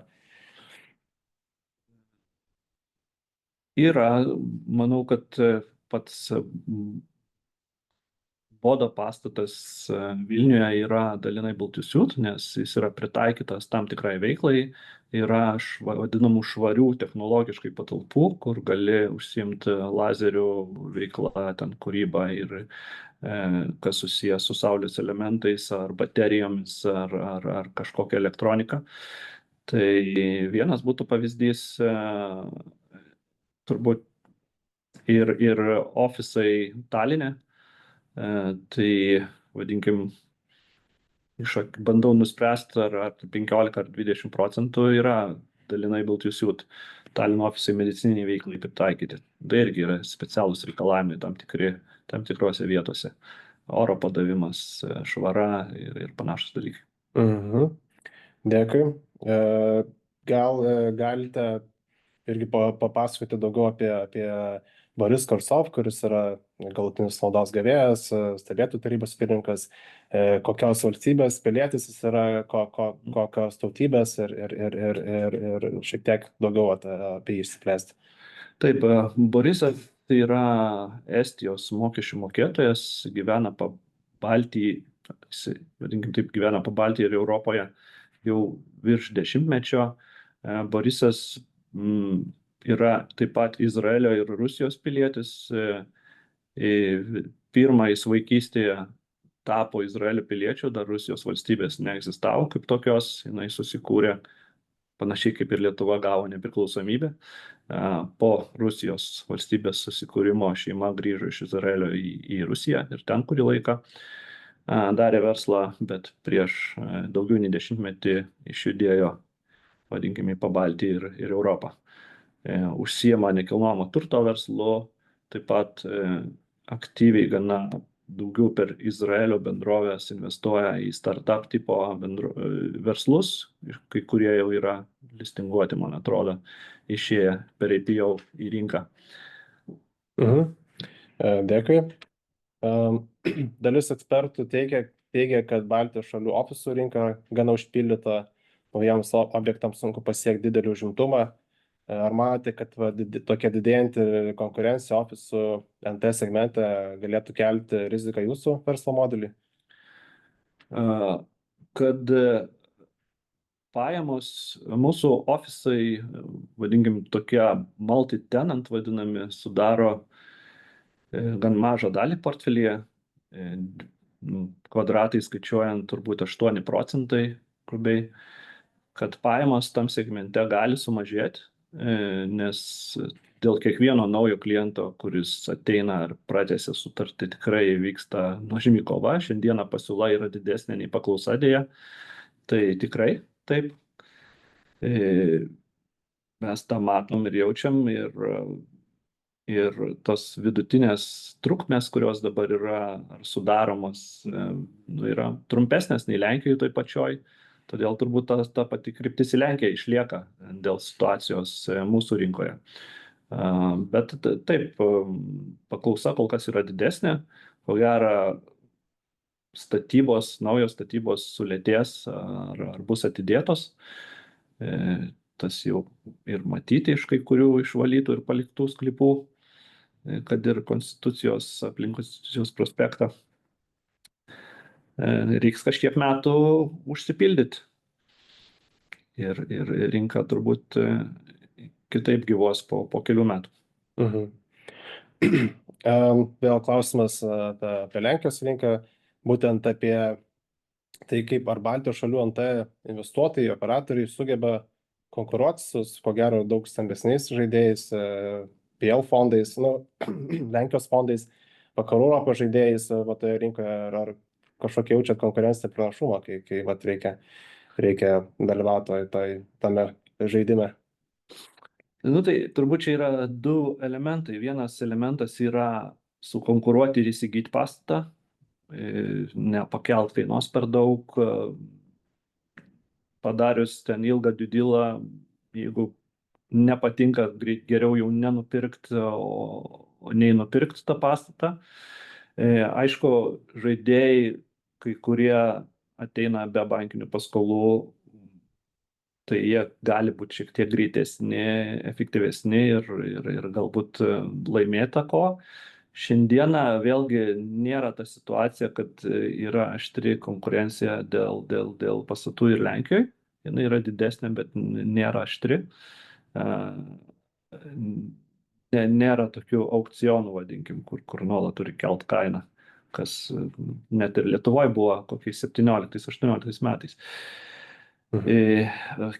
Yra, manau, kad pats Bodo pastatas Vilniuje yra dalinai build-to-suit, nes jis yra pritaikytas tam tikrai veiklai. Yra vadinamų švarių technologiškai patalpų, kur gali užsiimti lazerių veiklą, ten kūrybą ir kas susijęs su saulės elementais ar baterijomis ar kažkokia elektronika. Tai vienas būtų pavyzdys, turbūt ir ofisai Taline. Tai vadinkim, bandau nuspręsti, ar 15 ar 20% yra dalinai build-to-suit. Talino ofisai medicininiai veiklai pritaikyti. Tai irgi yra specialūs reikalavimai tam tikrose vietose. Oro padavimas, švara ir panašus dalykai. Dėkui. Gal galite irgi papasakoti daugiau apie Boris Korsov, kuris yra galutinis naudos gavėjas, stebėtojų tarybos pirmininkas, kokios valstybės pilietis jis yra, kokios tautybės ir šiek tiek daugiau apie jį išsiplėsti. Taip, Borisas tai yra Estijos mokesčių mokėtojas, gyvena Pabaltyje, vadinkim taip, gyvena Pabaltyje ir Europoje jau virš 10-mečio. Borisas yra taip pat Izraelio ir Rusijos pilietis. Pirmą jis vaikystėje tapo Izraelio piliečiu, dar Rusijos valstybės neegzistavo kaip tokios, jinai susikūrė panašiai kaip ir Lietuva gavo nepriklausomybę. Po Rusijos valstybės susikūrimo šeima grįžo iš Izraelio į Rusiją ir ten kurį laiką darė verslą, bet prieš daugiau nei 10-metį išjudėjo, vadinkime, į Pabaltyje ir Europą. Užsiema nekilnojamo turto verslu, taip pat aktyviai gana daugiau per Izraelio bendrovės investuoja į startup tipo verslus, kai kurie jau yra listinguoti, man atrodo, išėję per IPO į rinką. Dėkui. Dalis ekspertų teigia, kad Baltijos šalių ofisų rinka gana užpildyta, naujiems objektams sunku pasiekti didelį užimtumą. Ar manote, kad tokia didėjanti konkurencija ofisų NT segmente galėtų kelti riziką jūsų verslo modeliui? Kad pajamos mūsų ofisai, vadinkim, tokie multi-tenant vadinami, sudaro gan mažą dalį portfelyje, kvadratai skaičiuojant turbūt 8%, grubiai, kad pajamos tam segmente gali sumažėti, nes dėl kiekvieno naujo kliento, kuris ateina ar pratęsia sutartį, tikrai vyksta nuožmi kova. Šiandieną pasiūla yra didesnė nei paklausa dėja. Tai tikrai taip. Mes tą matom ir jaučiam, ir tos vidutinės trukmės, kurios dabar yra sudaromos, yra trumpesnės nei Lenkijoje toj pačioj. Todėl turbūt ta pati kryptis į Lenkiją išlieka dėl situacijos mūsų rinkoje. Bet taip, paklausa kol kas yra didesnė. Ko gero, naujos statybos sulėtės ar bus atidėtos. Tas jau ir matyti iš kai kurių išvalytų ir paliktų sklypų, kad ir aplink Konstitucijos prospektą. Reiks kažkiek metų užsipildyti. Ir rinka turbūt kitaip gyvos po kelių metų. Vėl klausimas apie Lenkijos rinką, būtent apie tai, kaip ar Baltijos šalių NT investuotojai, operatoriai sugeba konkuruoti su, ko gero, daug stambesniais žaidėjais, PL fondais, Lenkijos fondais, vakarų Europos žaidėjais toje rinkoje, ar kažkokia jaučiat konkurencinį pranašumą, kai reikia dalyvauti tame žaidime? Tai turbūt čia yra du elementai. Vienas elementas yra sukonkuruoti ir įsigyti pastatą, nepakelt kainos per daug, padarius ten ilgą due dealą, jeigu nepatinka, geriau jau nenupirkti, o nei nupirkti tą pastatą. Aišku, žaidėjai, kai kurie ateina be bankinių paskolų, tai jie gali būti šiek tiek greitesni, efektyvesni ir galbūt laimėta ko. Šiandieną vėlgi nėra ta situacija, kad yra aštri konkurencija dėl pastatų ir Lenkijoje. Jis yra didesnė, bet nėra aštri. Nėra tokių aukcionų, vadinkim, kur nuolat turi kelt kainą, kas net ir Lietuvoje buvo kokiais 17-18 metais.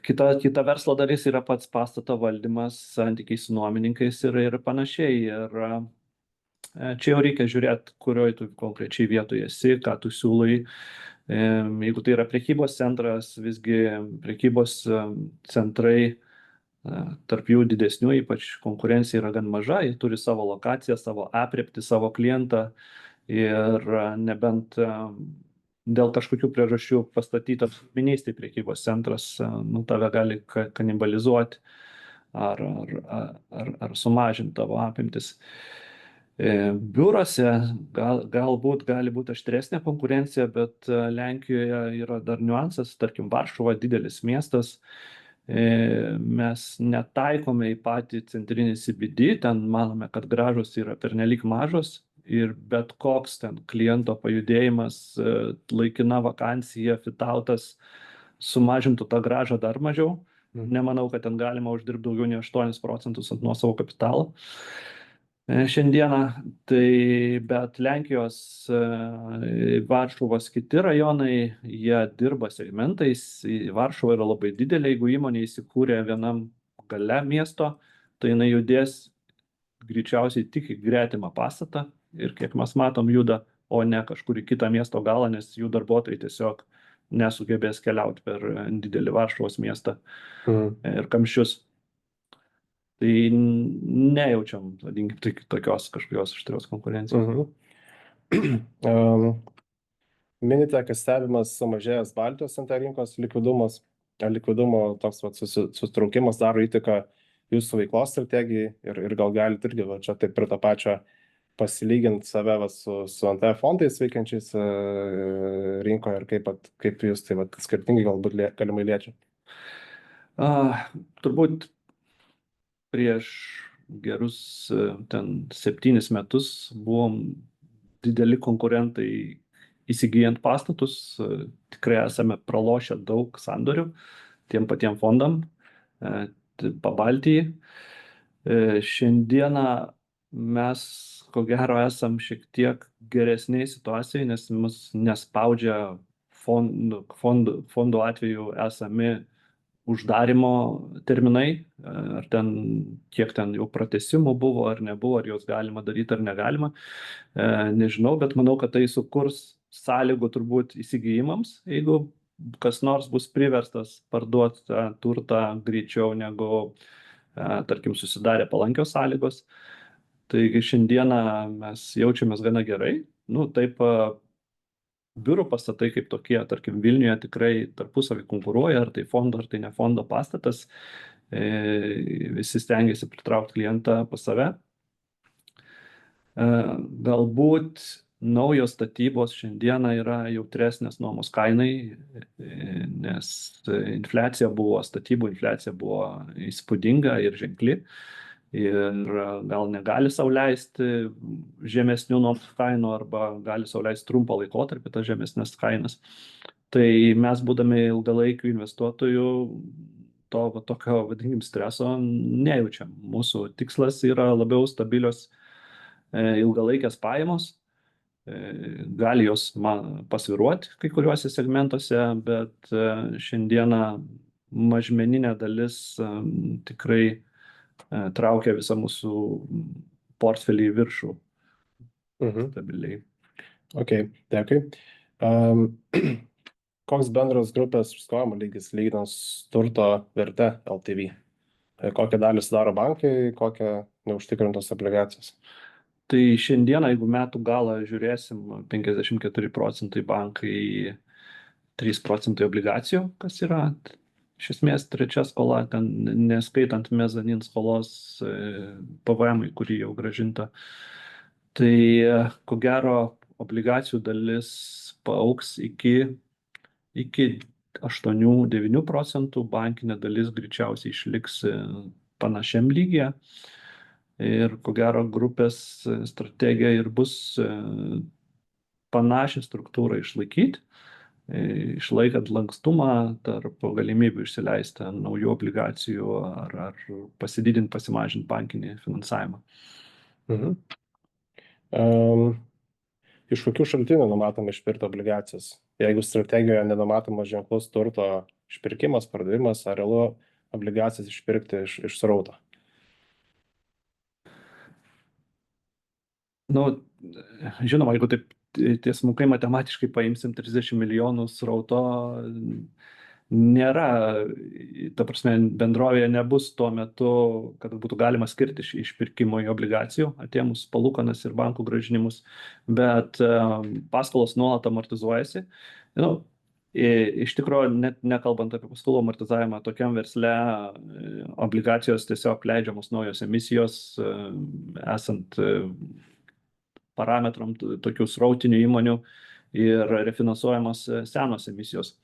Kita verslo dalis yra pats pastato valdymas, santykiai su nuomininkais ir panašiai. Ir čia jau reikia žiūrėti, kurioje tu konkrečiai vietoje esi, ką tu siūlai. Jeigu tai yra prekybos centras, visgi prekybos centrai, tarp jų didesnių, ypač konkurencija yra gan maža, jie turi savo lokaciją, savo aprėptį, savo klientą ir nebent dėl kažkokių priežasčių pastatytas ministai prekybos centras, tave gali kanibalizuoti ar sumažinti tavo apimtis. Biurose galbūt gali būti aštresnė konkurencija, bet Lenkijoje yra dar niuansas, tarkim, Varšuva didelis miestas, mes netaikome į patį centrinį CBD, ten manome, kad grąžos yra pernelyg mažos ir bet koks ten kliento pajudėjimas, laikina vakancija, fitautas sumažintų tą grąžą dar mažiau. Nemanau, kad ten galima uždirbti daugiau nei 8% ant nuosavo kapitalo. Šiandieną, bet Lenkijos, Varšuvos kiti rajonai, jie dirba segmentais. Varšuva yra labai didelė, jeigu įmonė įsikūrė vienam gale miesto, tai jinai judės greičiausiai tik į gretimą pastatą ir kiek mes matom juda, o ne kažkur į kitą miesto galą, nes jų darbuotojai tiesiog nesugebės keliauti per didelį Varšuvos miestą ir kamščius. Tai nejaučiam, vadinkim, tokios kažkokios aštrios konkurencijos. Minite, kad stebimas sumažėjęs Baltijos NT rinkos likvidumo toks susitraukimas daro įtaką jūsų veiklos strategijai ir gal galite irgi čia taip prie to pačio pasilyginti save su NT fondais veikiančiais rinkoje ir kaip jūs tai skirtingai galbūt galimai liečia? Turbūt prieš gerus ten 7 metus buvom dideli konkurentai įsigijant pastatus, tikrai esame pralošę daug sandorių tiem patiem fondam, Pabaltijai. Šiandieną mes, ko gero, esam šiek tiek geresniai situacijai, nes mus nespaudžia fondų atveju esami uždarimo terminai, ar ten kiek ten jau pratęsimų buvo ar nebuvo, ar juos galima daryti ar negalima. Nežinau, bet manau, kad tai sukurs sąlygų turbūt įsigijimams, jeigu kas nors bus priverstas parduoti tą turtą greičiau negu, tarkim, susidarė palankios sąlygos. Taigi šiandieną mes jaučiamės gana gerai. Taip, biurų pastatai kaip tokie, tarkim, Vilniuje tikrai tarpusavį konkuruoja, ar tai fondo, ar tai ne fondo pastatas. Visi stengiasi pritraukti klientą pas save. Galbūt naujos statybos šiandieną yra jautresnės nuomos kainai, nes statybų infliacija buvo įspūdinga ir ženkli. Ir gal negali sau leisti žemesnių nuomos kainų arba gali sau leisti trumpą laikotarpį tas žemesnės kainas. Tai mes, būdami ilgalaikių investuotojų, tokio, vadinkim, streso nejaučiam. Mūsų tikslas yra labiau stabilios ilgalaikės pajamos. Gali jos pasviruoti kai kuriuose segmentuose, bet šiandieną mažmeninė dalis tikrai traukia visą mūsų portfelį į viršų stabiliai. Ok, dėkui. Koks bendras grupės skolimo lygis lyginant su turto verte LTV? Kokią dalį sudaro bankai, kokią neužtikrintos obligacijos? Tai šiandieną, jeigu metų galą žiūrėsim, 54% bankai, 3% obligacijų, kas yra iš esmės trečia skola, ten neskaitant mezanin skolos PVM, kurį jau grąžinta. Tai ko gero obligacijų dalis paaugs iki 8-9%, bankinė dalis greičiausiai išliks panašiam lygyje. Ir ko gero grupės strategija ir bus panašią struktūrą išlaikyti, išlaikant lankstumą tarp galimybių išsileisti naujų obligacijų ar pasididinti, pasimažinti bankinį finansavimą. Iš kokių šaltinių numatoma išpirkti obligacijas? Jeigu strategijoje nenumatomas ženklus turto išpirkimas, pardavimas, ar realu obligacijas išpirkti iš srauto? Žinoma, jeigu taip tiesmukai matematiškai paimsim 30 milijonų srauto, nėra, ta prasme, bendrovėje nebus tuo metu, kad būtų galima skirti išpirkimo į obligacijų, atėmus palūkanas ir bankų grąžinimus, bet paskolos nuolat amortizuojasi. Iš tikrųjų, net nekalbant apie paskolų amortizavimą, tokiam versle obligacijos tiesiog leidžiamos naujos emisijos, esant parametram tokių srautinių įmonių ir refinansuojamos senos emisijos.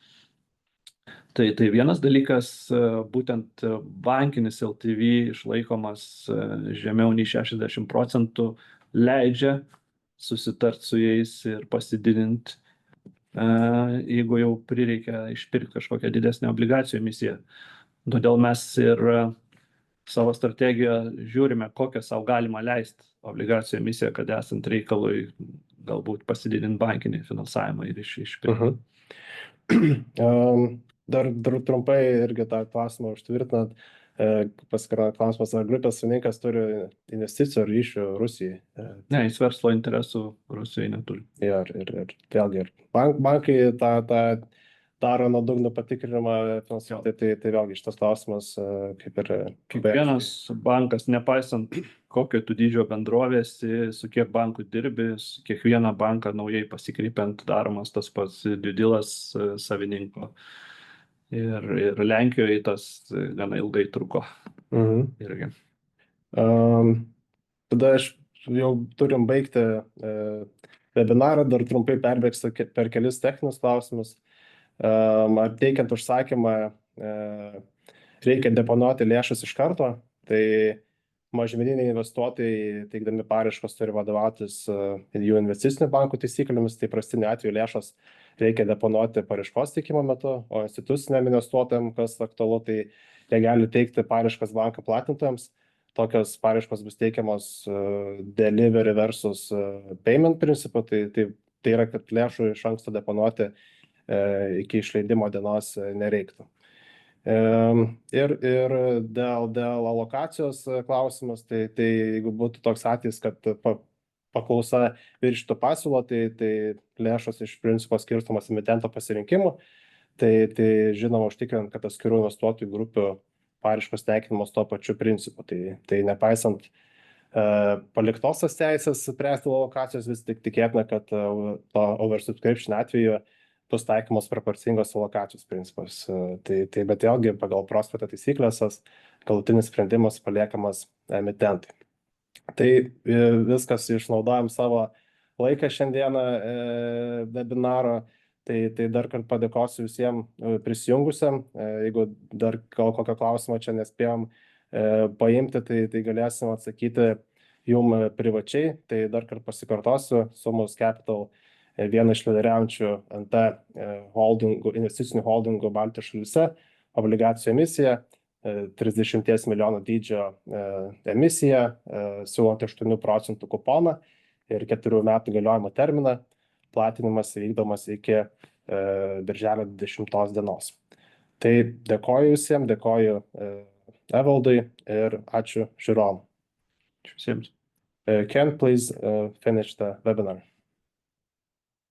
Tai vienas dalykas, būtent bankinis LTV išlaikomas žemiau nei 60% leidžia susitart su jais ir pasididinti, jeigu jau prireikia išpirkti kažkokią didesnę obligacijų emisiją. Todėl mes ir savo strategiją žiūrime, kokią savo galima leisti obligacijų emisiją, kad esant reikalui galbūt pasididinti bankinį finansavimą ir išpirkti. Dar trumpai irgi tą klausimą užtvirtinant, klausimas, ar grupės savininkas turi investicijų ar ryšių Rusijai? Ne, jis verslo interesų Rusijai neturi. Ir vėlgi, bankai tą daro nuodugnų patikrinimą, tai vėlgi šitas klausimas kaip ir... Kiekvienas bankas, nepaisant kokio tu dydžio bendrovėsi, su kiek bankų dirbi, su kiekvieną banką naujai pasikreipiant daromas tas pats due diligence savininko. Ir Lenkijoje tas gana ilgai truko. Irgi. Tada aš jau turim baigti webinarą, dar trumpai perbėgsiu per kelis techninius klausimus. Ar teikiant užsakymą reikia deponuoti lėšas iš karto, tai mažmeniniai investuotojai, teikdami paraiškas, turi vadovautis jų investicinių bankų taisyklėmis, tai prastiniu atveju lėšas reikia deponuoti paraiškos teikimo metu, o instituciniam investuotojams, kas aktualu, tai jie gali teikti paraiškas banko platintojams. Tokios paraiškos bus teikiamos delivery versus payment principu, tai yra, kad lėšų iš anksto deponuoti iki išleidimo dienos nereiktų. Ir dėl alokacijos klausimas, tai jeigu būtų toks atvejis, kad paklausa viršytų pasiūlą, tai lėšos iš principo skirstomas emitento pasirinkimu, tai žinoma užtikrinant, kad atskirų investuotojų grupių paraiškos tenkinimas tuo pačiu principu. Tai nepaisant paliktosios teisės spręsti alokacijos, vis tik tikėtina, kad to oversubscription atveju bus taikomos proporcingos alokacijos principas. Bet vėlgi pagal prospekto taisyklės galutinis sprendimas paliekamas emitentui. Tai viskas, išnaudojam savo laiką šiandieną webinaro. Tai dar kartą padėkosiu visiems prisijungusiam. Jeigu dar gal kokio klausimo čia nespėjom paimti, tai galėsim atsakyti jum privačiai. Tai dar kartą pasikartosiu, Sumos Capital viena iš lyderiaujančių NT investicinių holdingų Baltijos šalyse, obligacijų emisija, 30 milijonų dydžio emisija, siūlant 8% kuponą ir 4 metų galiojimo terminą. Platinimas vykdomas iki birželio 20 dienos. Tai dėkoju visiems, dėkoju Evaldui ir ačiū žiūrovam. Ačiū visiems. Ken, please finish the webinar.